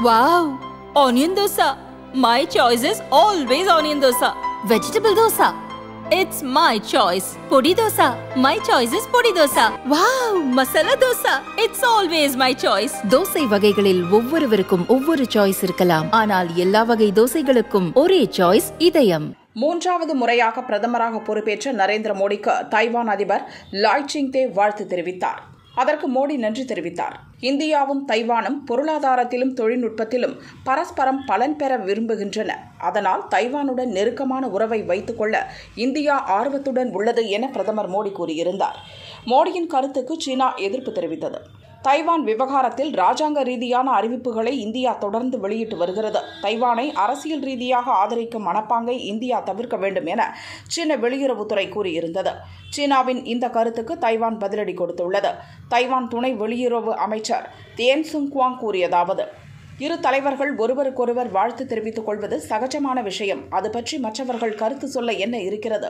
Wow! Onion dosa. My choice is always onion dosa. Vegetable dosa. It's my choice. Podi dosa. My choice is podi dosa. Wow! Masala dosa. It's always my choice. Dosa வகைகளில் ஒவ்வொருவருக்கும் ஒவ்வொரு choice இருக்கலாம். ஆனால் எல்லா வகை தோசைகளுக்கும் ஒரே choice இதயம். மூன்றாவது முறையாக பிரதமராக பொறுப்பேற்ற நரேந்திர மோடிக்கு தைவான் அதிபர் லாய் சிங்தே வாழ்த்து தெரிவித்தார். அதற்கு மோடி நன்றி தெரிவித்தார். இந்தியாவும் தைவானும் பொருளாதாரத்திலும் தொழில்நுட்பத்திலும் பரஸ்பரம் பலன் பெற விரும்புகின்றன. அதனால் தைவானுடன் நெருக்கமான உறவை வைத்துக் கொள்ள இந்தியா ஆர்வத்துடன் உள்ளது என பிரதமர் மோடி கூறியிருந்தார். மோடியின் கருத்துக்கு சீனா எதிர்ப்பு தெரிவித்தது. தைவான் விவகாரத்தில் ராஜாங்க ரீதியான அறிவிப்புகளை இந்தியா தொடர்ந்து வெளியிட்டு வருகிறது. தைவானை அரசியல் ரீதியாக ஆதரிக்கும் மனப்பாங்கை இந்தியா தவிர்க்க வேண்டும் என சீன வெளியுறவுத்துறை கூறியிருந்தது. சீனாவின் இந்த கருத்துக்கு தைவான் பதிலடி கொடுத்துள்ளது. தைவான் துணை வெளியுறவு அமைச்சர் தியன் சுங் குவாங் கூறியதாவது: இரு தலைவர்கள் ஒருவருக்கொருவர் வாழ்த்து தெரிவித்துக் கொள்வது சகஜமான விஷயம். அது பற்றி மற்றவர்கள் கருத்து சொல்ல என்ன இருக்கிறது?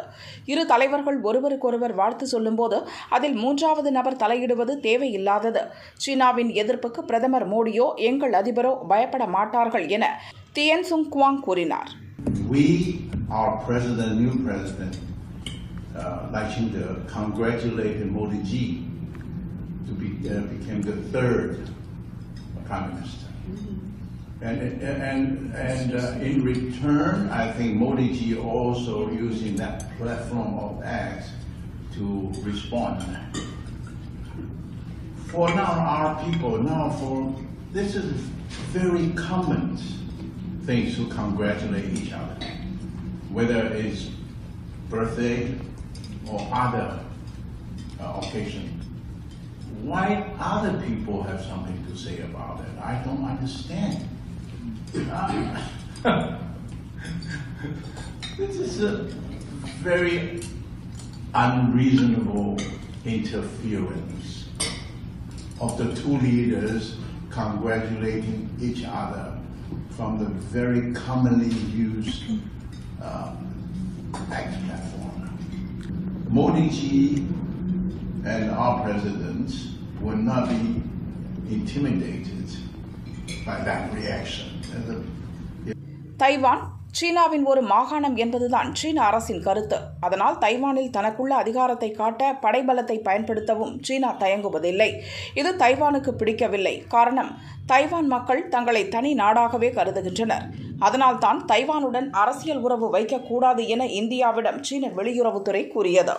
இரு தலைவர்கள் ஒருவருக்கொருவர் வாழ்த்து சொல்லும்போது அதில் மூன்றாவது நபர் தலையிடுவது தேவையில்லாதது. சீனாவின் எதிர்ப்புக்கு பிரதமர் மோடியோ எங்கள் அதிபரோ பயப்பட மாட்டார்கள் என தியன் சுங் குவாங் கூறினார். Our new president, Lai Ching-te, congratulated Modi ji to become the third prime minister. And in return, I think Modi ji also using that platform of X to respond. For now, our people this is very common things to congratulate each other, whether it's birthday or other occasion. Why other people have something to say about it? I don't understand. This is a very unreasonable interference of the two leaders congratulating each other from the very commonly used X platform. Modi ji and our presidents will not be intimidated by that reaction. Taiwan சீனாவின் ஒரு மாகாணம் என்பதுதான் சீன அரசின் கருத்து. அதனால் தைவானில் தனக்குள்ள அதிகாரத்தை காட்ட படைபலத்தை பயன்படுத்தவும் சீனா தயங்குவதில்லை. இது தைவானுக்கு பிடிக்கவில்லை. காரணம், தைவான் மக்கள் தங்களை தனி நாடாகவே கருதுகின்றனர். அதனால்தான் தைவானுடன் அரசியல் உறவு வைக்கக்கூடாது என இந்தியாவிடம் சீன வெளியுறவுத்துறை கூறியது.